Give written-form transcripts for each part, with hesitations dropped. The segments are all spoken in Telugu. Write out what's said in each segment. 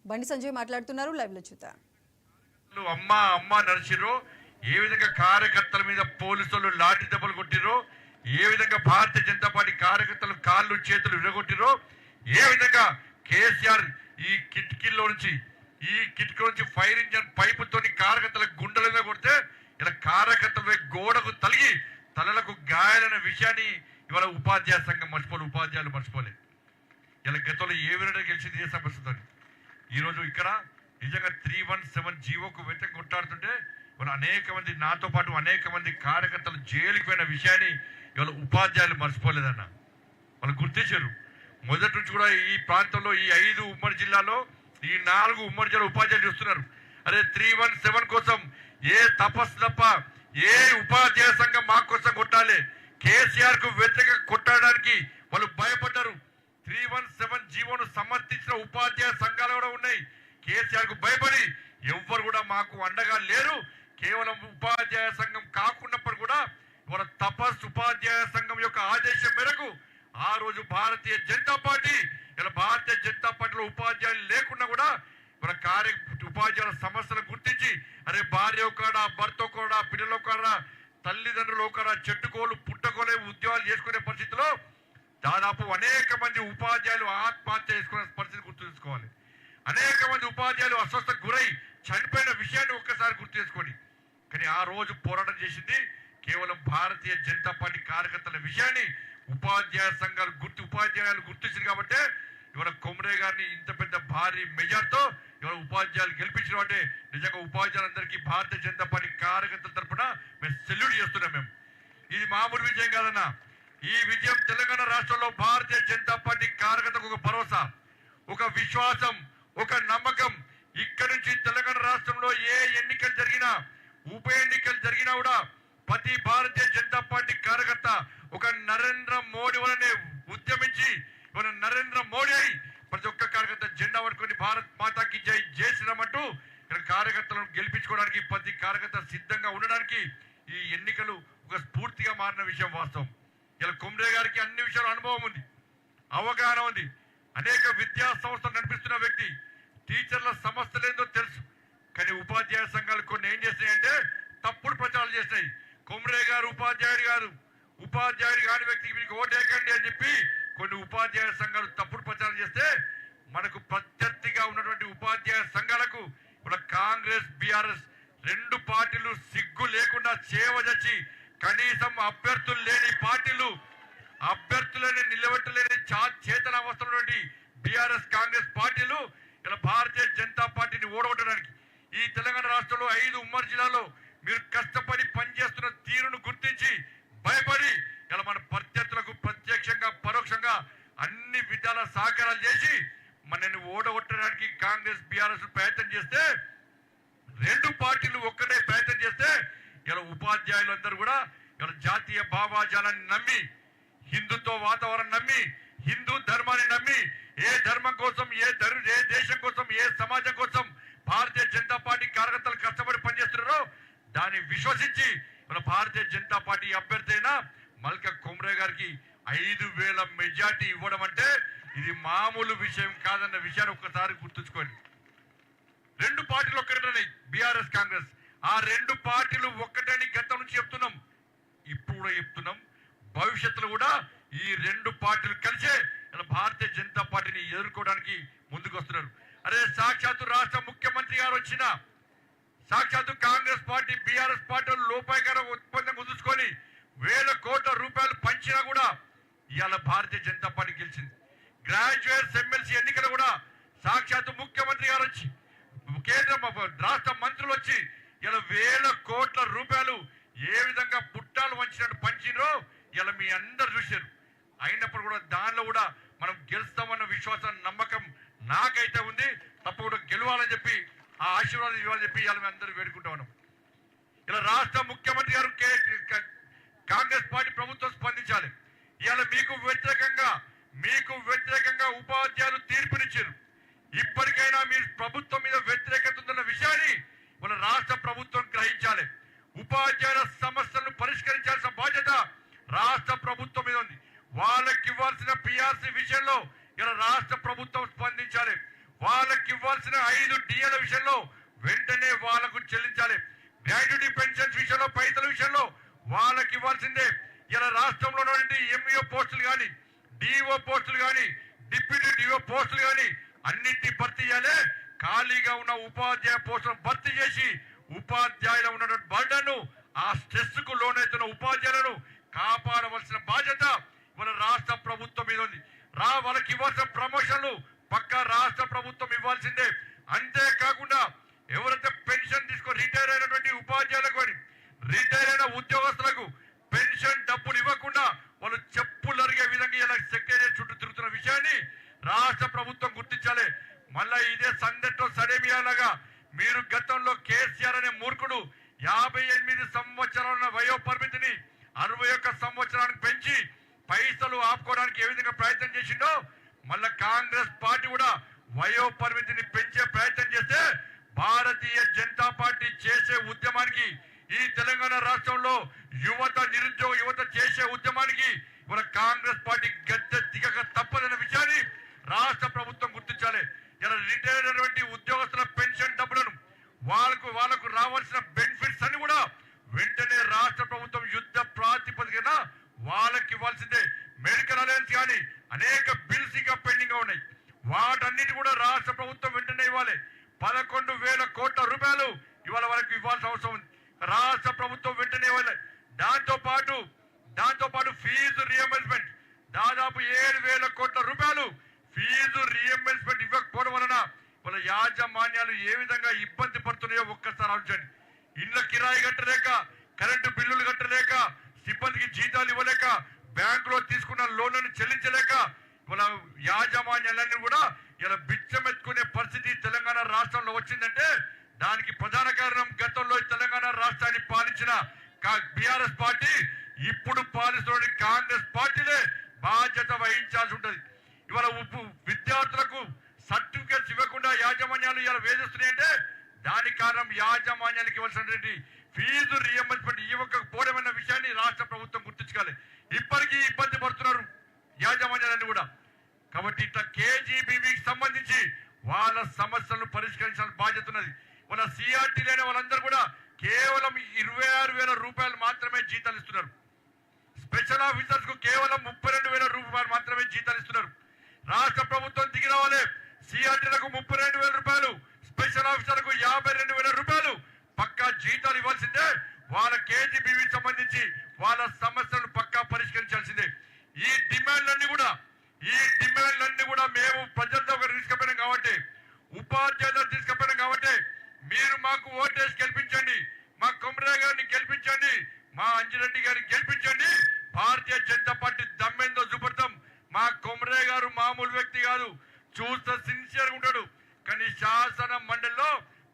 బండి సంజయ్ మాట్లాడుతున్నారు, లైవ్ లో చూద్దాం. అమ్మా అమ్మా నడిచిరో, ఏ విధంగా కార్యకర్తల మీద పోలీసులు లాఠీ దెబ్బలు కొట్టిరో, ఏ విధంగా భారతీయ జనతా పార్టీ కార్యకర్తలు కాళ్ళు చేతులు విరగొట్టిరో, ఏ విధంగా కేసీఆర్ ఈ కిటికీలో నుంచి ఫైర్ ఇంజన్ పైపుతో కార్యకర్తల గుండెల మీద కొడితే ఇలా కార్యకర్తల గోడకు తలిగి తలలకు గాయాలైన విషయాన్ని ఇవాళ ఉపాధ్యాయ సంఘం ఉపాధ్యాయులు మర్చిపోలేదు. ఇలా గతంలో ఏ విధంగా గెలిచింది ఏ సమస్యతో ఈరోజు ఇక్కడ నిజంగా 317 జీవోకు వ్యతిరేకంగా కొట్టాడుతుంటే ఇవాళ అనేక మంది నాతో పాటు అనేక మంది కార్యకర్తలు జైలుకి పోయిన విషయాన్ని ఇవాళ ఉపాధ్యాయులు మర్చిపోలేదన్న. వాళ్ళు గుర్తించారు. మొదటి నుంచి కూడా ఈ ప్రాంతంలో ఈ 5 ఉమ్మడి జిల్లాలో ఈ 4 ఉమ్మడి జిల్లా ఉపాధ్యాయులు చూస్తున్నారు. అదే 317 కోసం ఏ తపస్సు తప్ప ఏ ఉపాధ్యాయ సంఘం మా కోసం కొట్టాలి, కేసీఆర్ కు వ్యతిరేకంగా కొట్టడానికి వాళ్ళు భయపడ్డారు. 317 జీవోను సమర్థించిన ఉపాధ్యాయ సంఘాలు కూడా ఉన్నాయి. కేసీఆర్ కు భయపడి ఎవ్వరు కూడా మాకు అండగా లేరు. కేవలం ఉపాధ్యాయ సంఘం కాకున్నప్పుడు కూడా ఇవాళ తపస్ ఉపాధ్యాయ సంఘం యొక్క ఆదేశం మేరకు ఆ రోజు భారతీయ జనతా పార్టీ భారతీయ జనతా పార్టీలో ఉపాధ్యాయులు లేకున్నా కూడా ఇవాళ ఉపాధ్యాయుల సమస్యలు గుర్తించి అరే భార్య ఒకడా, భర్త ఒకడా, పిల్లలు ఒకడా, తల్లిదండ్రులు ఒకడా, చెట్టుకోలు పుట్టకోలే ఉద్యోగాలు చేసుకునే పరిస్థితిలో దాదాపు అనేక మంది ఉపాధ్యాయులు ఆత్మహత్య చేసుకునే పరిస్థితి గుర్తు చేసుకోవాలి. అనేక మంది ఉపాధ్యాయులు అస్వస్థకు గురై చనిపోయిన విషయాన్ని ఒక్కసారి గుర్తు చేసుకోండి. కానీ ఆ రోజు పోరాటం చేసింది కేవలం భారతీయ జనతా పార్టీ కార్యకర్తల విషయాన్ని ఉపాధ్యాయులు గుర్తించింది. కాబట్టి ఇవాళ కొమరే గారిని ఇంత పెద్ద భారీ మెజార్టీతో ఇవాళ ఉపాధ్యాయులు గెలిపించడం అంటే నిజంగా ఉపాధ్యాయులందరికీ భారతీయ జనతా పార్టీ కార్యకర్తల తరఫున మేము సెల్యూట్ చేస్తున్నాం. మేము ఇది మామూలు విజయం కాదన్నా. ఈ విజయం తెలంగాణ రాష్ట్రంలో భారతీయ జనతా పార్టీ కార్యకర్తలకు ఒక భరోసా, ఒక విశ్వాసం, ఒక నమ్మకం. ఇక్కడ నుంచి తెలంగాణ రాష్ట్రంలో ఏ ఎన్నికలు జరిగినా, ఉప ఎన్నికలు జరిగినా కూడా ప్రతి భారతీయ జనతా పార్టీ కార్యకర్త ఒక నరేంద్ర మోడీ వలనే ఉద్యమించి మన నరేంద్ర మోడీ అయి ప్రతి ఒక్క కార్యకర్త జెండా పట్టుకొని భారత్ మాతాకి జై జై శ్రీరామ్ అంటూ ఇక్కడ కార్యకర్తలను గెలిపించుకోవడానికి ప్రతి కార్యకర్త సిద్ధంగా ఉండడానికి ఈ ఎన్నికలు ఒక స్ఫూర్తిగా మారిన విషయం వాస్తవం. ఇలా కొమరే గారికి అన్ని విషయాలు అనుభవం ఉంది, అవగాహన ఉంది. అనేక విద్యా సంస్థలు నడిపిస్తున్న వ్యక్తి. టీచర్ల సమస్యలేందో తెలుసు. కానీ ఉపాధ్యాయ సంఘాలు కొన్ని ఏం చేస్తాయంటే తప్పుడు ప్రచారాలు చేస్తాయి. కొమరే గారు ఉపాధ్యాయుడు కాని వ్యక్తికి మీకు ఓటేకండి అని చెప్పి కొన్ని ఉపాధ్యాయ సంఘాలు తప్పుడు ప్రచారం చేస్తే మనకు ప్రత్యర్థిగా ఉన్నటువంటి ఉపాధ్యాయ సంఘాలకు ఇప్పుడు కాంగ్రెస్ బీఆర్ఎస్ 2 పార్టీలు సిగ్గు లేకుండా చేవజచ్చి కనీసం అభ్యర్థులు లేని పార్టీలు, అభ్యర్థులని నిలబెట్టలేని చేతన అవస్థలటువంటి బీఆర్ఎస్ కాంగ్రెస్ పార్టీలు ఇలా భారతీయ జనతా పార్టీని ఓడగొట్టడానికి ఈ తెలంగాణ రాష్ట్రంలో 5 ఉమ్మడి జిల్లాలో మీరు కష్టపడి పనిచేస్తున్న తీరును గుర్తించి భయపడి ఇలా మన ప్రత్యర్థులకు ప్రత్యక్షంగా పరోక్షంగా అన్ని విధాల సహకారాలు చేసి మనని ఓడగొట్టడానికి కాంగ్రెస్ బీఆర్ఎస్ ప్రయత్నం చేస్తే 2 పార్టీలు ఒక్కటే ప్రయత్నం చేస్తే ఇలా ఉపాధ్యాయులందరూ కూడా ఇలా జాతీయ భావాజాలాన్ని నమ్మి, హిందుత్వ వాతావరణం నమ్మి, హిందూ ధర్మాన్ని నమ్మి ఏ ధర్మం కోసం, ఏ దేశం కోసం, ఏ సమాజం కోసం భారతీయ జనతా పార్టీ కార్యకర్తలు కష్టపడి పనిచేస్తున్నారో దాన్ని విశ్వసించి మన భారతీయ జనతా పార్టీ అభ్యర్థి అయిన మల్కా కొమరే గారికి 5,000 మెజార్టీ ఇవ్వడం అంటే ఇది మామూలు విషయం కాదన్న విషయాన్ని ఒక్కసారి గుర్తుంచుకోండి. 2 పార్టీలు ఒక్కటే, బీఆర్ఎస్ కాంగ్రెస్. ఆ 2 పార్టీలు ఒక్కటని గతం నుంచి చెప్తున్నాం, ఇప్పుడు కూడా చెప్తున్నాం. భవిష్యత్తులో కూడా ఈ 2 పార్టీలు కలిసే భారతీయ జనతా పార్టీని ఎదుర్కోవడానికి ముందుకు వస్తున్నారు. అదే సాక్షాత్తు రాష్ట్ర ముఖ్యమంత్రి గారు వచ్చిన, సాక్షాత్తు కాంగ్రెస్ పార్టీ బీఆర్ఎస్ పార్టీలు లోపాయకర ఒప్పందం కుదుర్చుకొని 1,000 కోట్ల రూపాయలు పంచినా కూడా ఇవాళ భారతీయ జనతా పార్టీ గెలిచింది. గ్రాడ్యుయేట్స్ ఎమ్మెల్సీ ఎన్నికలు కూడా సాక్షాత్తు ముఖ్యమంత్రి గారు వచ్చి, కేంద్ర రాష్ట్ర మంత్రులు వచ్చి ఇలా 1,000 కోట్ల రూపాయలు ఏ విధంగా పుట్టాలు వంచినట్టు పంచినో ఇలా మీ అందరు చూశారు. అయినప్పుడు కూడా దానిలో కూడా మనం గెలుస్తామన్న విశ్వాసం, నమ్మకం నాకైతే ఉంది. తప్పకుండా గెలవాలని చెప్పి ఆ ఆశీర్వాదం ఇవ్వాలని చెప్పి ఇలా మేము అందరూ వేడుకుంటా ఉన్నాం. ఇలా రాష్ట్ర ముఖ్యమంత్రి గారు కాంగ్రెస్ పార్టీ ప్రభుత్వం స్పందించాలి. ఇవాళ మీకు వ్యతిరేకంగా ఉపాధ్యాయులు తీర్పునిచ్చారు. ఇప్పటికైనా మీరు ప్రభుత్వం మీద వ్యతిరేకత ఉందన్న విషయాన్ని మన రాష్ట్ర ప్రభుత్వం గ్రహించాలి. ఉపాధ్యాయుల సమస్యలను పరిష్కరించాల్సిన బాధ్యత రాష్ట్ర ప్రభుత్వం మీద ఉంది. వాళ్ళకి ఇవ్వాల్సిన పిఆర్సీ విషయంలో ఇలా రాష్ట్ర ప్రభుత్వం స్పందించాలి. వాళ్ళకి ఇవ్వాల్సిన 5 డిఏల విషయంలో వెంటనే వాళ్ళకు చెల్లించాలి. గ్రాడ్యుటీ పెన్షన్స్ విషయంలో పైసల విషయంలో వాళ్ళకి ఇవ్వాల్సిందే. ఇలా రాష్ట్రంలో ఎంఈఓ పోస్టులు కానీ, డిఓ పోస్టులు కానీ, డిప్యూటీ డిఓ పోస్టులు కానీ అన్నింటినీ భర్తీ చేయాలి. ఖాళీగా ఉన్న ఉపాధ్యాయ పోస్టులను భర్తీ చేసి ఉపాధ్యాయులు ఉన్నటువంటి బర్డను, ఆ స్ట్రెస్ కు లోనైతున్న ఉపాధ్యాయులను కాపాడవలసిన బాధ్యత మన రాష్ట్ర ప్రభుత్వం మీద ఉంది. వాళ్ళకి ఇవ్వాల్సిన ప్రమోషన్లు పక్కా రాష్ట్ర ప్రభుత్వం ఇవ్వాల్సిందే. అంతేకాకుండా ఎవరైతే పెన్షన్ తీసుకొని రిటైర్ అయినటువంటి ఉపాధ్యాయులకు కానీ, రిటైర్ అయిన ఉద్యోగస్తులకు పెన్షన్ డబ్బులు ఇవ్వకుండా వాళ్ళు చెప్పులు అరిగే విధంగా ఇలా సెక్రటేరియట్ చుట్టూ తిరుగుతున్న విషయాన్ని రాష్ట్ర ప్రభుత్వం గుర్తించాలి. మళ్ళా ఇదే సందట్లో సడేమియాలాగా మీరు గతంలో కేసీఆర్ అనే మూర్ఖుడు 58 సంవత్సరాల వయో పరిమితిని 61 సంవత్సరానికి పెంచి పైసలు ఆపుకోవడానికి ఏ విధంగా ప్రయత్నం చేసిండో మళ్ళా కాంగ్రెస్ పార్టీ కూడా వయో పరిమితిని పెంచే ప్రయత్నం చేస్తే భారతీయ జనతా పార్టీ చేసే ఉద్యమానికి, ఈ తెలంగాణ రాష్ట్రంలో యువత నిరుద్యోగ యువత చేసే ఉద్యమానికి మన కాంగ్రెస్ పార్టీ గద్దె దిగక తప్పదన్న విషయాన్ని రాష్ట్ర ప్రభుత్వం గుర్తించాలి. ఇలా రిటైర్ అయినటువంటి ఉద్యోగస్తుల పెన్షన్ డబ్బులను వాళ్ళకు రావాల్సిన బెనిఫిట్స్ అన్ని కూడా వెంటనే రాష్ట్ర ప్రభుత్వం యుద్ధ ప్రాతిపదికన వాళ్ళకి ఇవ్వాల్సిందే. మెడికల్ అలయన్స్ కానీ అనేక బిల్స్ ఇంకా పెండింగ్ గా ఉన్నాయి. వాటన్నిటి కూడా రాష్ట్ర ప్రభుత్వం వెంటనే ఇవ్వాలి. 11,000 కోట్ల రూపాయలు ఇవాళ వరకు ఇవ్వాల్సిన అవసరం ఉంది. రాష్ట్ర ప్రభుత్వం వెంటనే ఇవ్వాలి. దాంతో పాటు ఫీజు రియంబర్స్మెంట్ దాదాపు 7,000 కోట్ల రూపాయలు ఫీజు రియంబర్స్మెంట్ ఇవ్వకపోవడం వలన వాళ్ళ యాజమాన్యాలు ఏ విధంగా ఇబ్బంది పడుతున్నాయో ఒక్కసారి ఆలోచించండి. ఇళ్ల కిరాయి కట్టలేక, కరెంటు బిల్లులు కట్టలేక, సిబ్బందికి జీతాలు ఇవ్వలేక, బ్యాంకులో తీసుకున్న లోన్లను చెల్లించలేక వాళ్ళ యాజమాన్యాలన్నీ కూడా ఇలా బిచ్చమెత్తుకునే పరిస్థితి తెలంగాణ రాష్ట్రంలో వచ్చిందంటే దానికి ప్రధాన కారణం గతంలో తెలంగాణ రాష్ట్రాన్ని పాలించిన బీఆర్ఎస్ పార్టీ, ఇప్పుడు పాలిస్తున్న కాంగ్రెస్ పార్టీలే బాధ్యత వహించాల్సి ఉంటుంది. ఇవాళ విద్యార్థులకు సర్టిఫికెట్స్ ఇవ్వకుండా యాజమాన్యాలు ఇలా వేధిస్తున్నాయంటే దానికి కారణం యాజమాన్యాలకు ఇవ్వాల్సినటువంటి ఫీజు రియంబర్స్మెంట్ ఇవ్వకపోవడం అన్న విషయాన్ని రాష్ట్ర ప్రభుత్వం గుర్తించాలి. ఇప్పటికీ ఇబ్బంది పడుతున్నారు యాజమాన్యాలన్నీ కూడా. కాబట్టి ఇట్లా కేజీబీవీకి సంబంధించి వాళ్ళ సమస్యలను పరిష్కరించాల్సిన బాధ్యత ఉన్నది. వాళ్ళ సిఆర్టీ లేని వాళ్ళందరూ కూడా కేవలం 26,000 రూపాయలు మాత్రమే జీతాలు ఇస్తున్నారు. స్పెషల్ ఆఫీసర్స్ కు కేవలం 32,000 రూపాయలు మాత్రమే జీతాలు ఇస్తున్నారు. రాష్ట్ర ప్రభుత్వం దిగి రావాలి. సిఆర్టీలకు 32,000 రూపాయలు, స్పెషల్ ఆఫీసర్లకు 52,000 రూపాయలు పక్కా జీతాలు ఇవ్వాల్సిందే. వాళ్ళ కేజీబీవీకి సంబంధించి వాళ్ళ సమస్యలను పక్కా పరిష్కరించాల్సిందే. ఈ డిమాండ్లన్నీ కూడా మేము ప్రజలతో తీసుకుపోయినాం కాబట్టి, ఉపాధ్యాయులు తీసుకుపోయినాం కాబట్టి మీరు మాకు ఓటేసి గెలిపించండి, మా కొమరయ్య గారిని గెలిపించండి, మా అంజిరెడ్డి గారిని గెలిపించండి. భారతీయ జనతా పార్టీ దమ్మెందో చూపెడతాం. మా కొమరయ్య గారు మామూలు వ్యక్తి కాదు, చూస్తే సిన్సియర్ ఉంటాడు. కానీ శాసన మండలిలో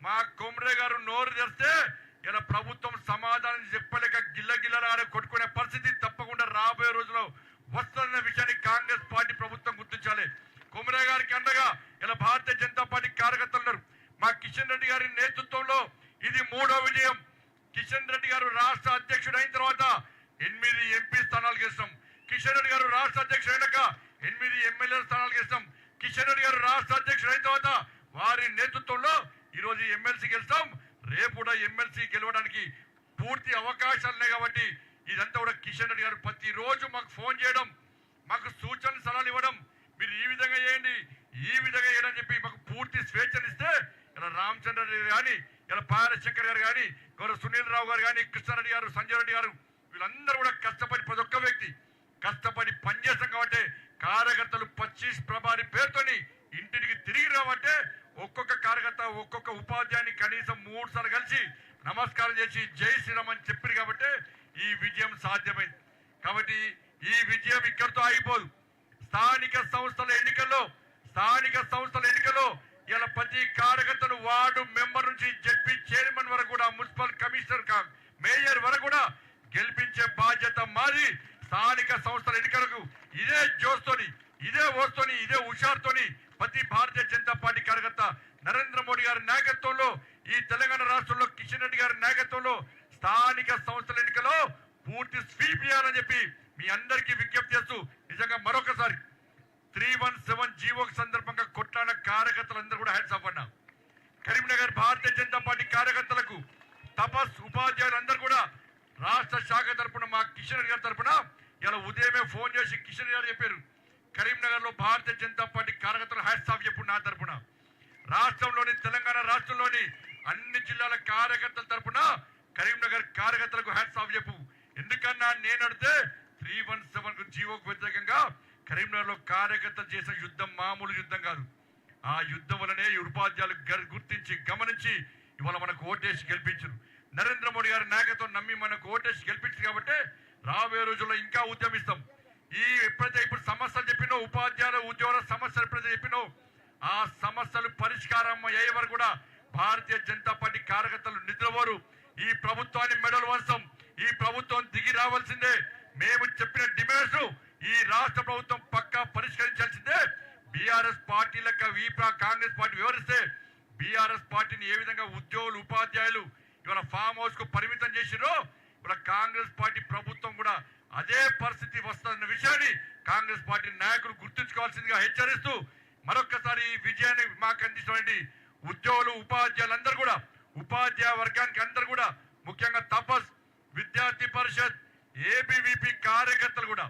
మా కొమరయ్య గారు నోరు తెరిస్తే ఇలా ప్రభుత్వం సమాధానం చెప్పలేక గిల్లగిల్లలాగా కొట్టుకునే పరిస్థితి తప్పకుండా రాబోయే రోజుల్లో వస్తున్న విషయాన్ని కాంగ్రెస్ పార్టీ ప్రభుత్వం గుర్తించాలి. కొమరయ్య గారికి అండగా ఇలా భారతీయ జనతా పార్టీ కార్యకర్తలు ఉన్నారు. మా కిషన్ రెడ్డి గారి నేతృత్వంలో ఇది 3వ విజయం. కిషన్ రెడ్డి గారు రాష్ట్ర అధ్యక్షుడు అయిన తర్వాత 8 ఎంపీ స్థానాలు గెలిచాం. కిషన్ రెడ్డి గారు రాష్ట్ర అధ్యక్షుడు అయినాక 8 ఎమ్మెల్యే స్థానాలు గెలిచాం. కిషన్ రెడ్డి గారు రాష్ట్ర అధ్యక్షుడు అయిన తర్వాత వారి నేతృత్వంలో ఈరోజు ఎమ్మెల్సీ గెలుస్తాం. రేపు కూడా ఎమ్మెల్సీ గెలవడానికి పూర్తి అవకాశాలు ఉన్నాయి. కాబట్టి ఇదంతా కూడా కిషన్ రెడ్డి గారు ప్రతిరోజు మాకు ఫోన్ చేయడం, మాకు సూచన సలహాలు ఇవ్వడం, మీరు ఈ విధంగా చేయండి, ఈ విధంగా చేయడం చెప్పి మాకు పూర్తి స్వేచ్ఛనిస్తే ఇలా రామచంద్ర రెడ్డి కానీ, ఇలా పాయల శంకర్ గారు కానీ, గౌరవ సునీల్ రావు గారు కానీ, కృష్ణారెడ్డి గారు, సంజయ్ రెడ్డి గారు, వీళ్ళందరూ కూడా కష్టపడి ప్రతి ఒక్క వ్యక్తి కష్టపడి పనిచేస్తాం. కాబట్టి కార్యకర్తలు 25 ప్రభారి పేరుతోని ఇంటికి తిరిగి రావంటే ఒక్కొక్క కార్యకర్త ఒక్కొక్క ఉపాధ్యాయుని కనీసం 3 సార్లు కలిసి నమస్కారం చేసి జై శ్రీరామ్ అని చెప్పారు. కాబట్టి ఈ విజయం సాధ్యమైంది. కాబట్టి ఈ విజయం ఇక్కడితో ఆగిపోదు. స్థానిక సంస్థల ఎన్నికల్లో ఇలా ప్రతి కార్యకర్తను వార్డు మెంబర్ నుంచి జడ్పీ చైర్మన్ వరకు కూడా, మున్సిపల్ కమిషనర్ మేయర్ వరకు కూడా గెలిపించే బాధ్యత మాది. స్థానిక సంస్థల ఎన్నికలకు ఇదే జోస్తోని, ఇదే ఓస్తోని, ఇదే హుషారుతోని ప్రతి భారతీయ జనతా పార్టీ కార్యకర్త నరేంద్ర మోడీ గారి నాయకత్వంలో, ఈ తెలంగాణ రాష్ట్రంలో కిషన్ రెడ్డి గారి నాయకత్వంలో స్థానిక సంస్థల ఎన్నికలో పూర్తి స్వీప్ చేయాలని చెప్పి మీ అందరికీ విజ్ఞప్తి చేస్తూ నిజంగా మరొకసారి 317 జీవో సందర్భంగా కొట్లాడిన కార్యకర్తలందరూ కూడా హ్యాట్స్ ఆఫ్ అన్నా. కరీంనగర్ భారతీయ జనతా పార్టీ కార్యకర్తలకు, తపస్ ఉపాధ్యాయులందరూ కూడా రాష్ట్ర శాఖ తరపున మా కిషన్ రెడ్డి గారి తరపున ఇలా ఉదయమే ఫోన్ చేసి కిషన్ రెడ్డి గారు చెప్పారు, కరీంనగర్ లో భారతీయ జనతా పార్టీ కార్యకర్తలు హ్యాట్స్ ఆఫ్ చెప్పు నా తరపున. రాష్ట్రంలోని తెలంగాణ రాష్ట్రంలోని అన్ని జిల్లాల కార్యకర్తల తరపున కరీంనగర్ కార్యకర్తలకు హ్యాట్స్ ఆఫ్ చెప్పు. ఎందుకన్నా నేను అడితే 317 జీవోకు వ్యతిరేకంగా కరీంనగర్ లో కార్యకర్తలు చేసిన యుద్ధం మామూలు యుద్ధం కాదు. ఆ యుద్ధం వలనే ఈ ఉపాధ్యాయులు గుర్తించి గమనించి ఇవాళ మనకు ఓటేసి గెలిపించారు. నరేంద్ర మోడీ గారి నాయకత్వం నమ్మి మనకు ఓటేసి గెలిపించారు కాబట్టి రాబోయే రోజుల్లో ఇంకా ఉద్యమిస్తాం. ఎప్పుడైతే ఇప్పుడు సమస్యలు చెప్పినో, ఉపాధ్యాయుల ఉద్యోగుల సమస్యలు ఎప్పుడైతే చెప్పినో ఆ సమస్యలు పరిష్కారం అయ్యే వరకు కూడా భారతీయ జనతా పార్టీ కార్యకర్తలు నిద్రపోరు. ఈ ప్రభుత్వాన్ని మెడల్ వంచం. ఈ ప్రభుత్వం దిగి రావాల్సిందే. మేము చెప్పిన డిమాండ్స్ ఈ రాష్ట్ర ప్రభుత్వం పక్కా పరిష్కరించాల్సిందే. బీఆర్ఎస్ పార్టీ లెక్క కాంగ్రెస్ పార్టీ వివరిస్తే బీఆర్ఎస్ పార్టీని ఏ విధంగా ఉద్యోగులు ఉపాధ్యాయులు ఇవాళ ఫామ్ హౌస్ కు పరిమితం చేసిరో ఇవాళ కాంగ్రెస్ పార్టీ ప్రభుత్వం కూడా అదే పరిస్థితి వస్తున్న విషయాన్ని కాంగ్రెస్ పార్టీ నాయకులు గుర్తుంచుకోవాల్సిందిగా హెచ్చరిస్తూ మరొక్కసారి ఈ విజయాన్ని మాకు అందించినటువంటి ఉద్యోగులు ఉపాధ్యాయులందరూ కూడా, ఉపాధ్యాయ వర్గానికి అందరూ కూడా, ముఖ్యంగా తపస్, విద్యార్థి పరిషత్, ఏబీవీపీ కార్యకర్తలు కూడా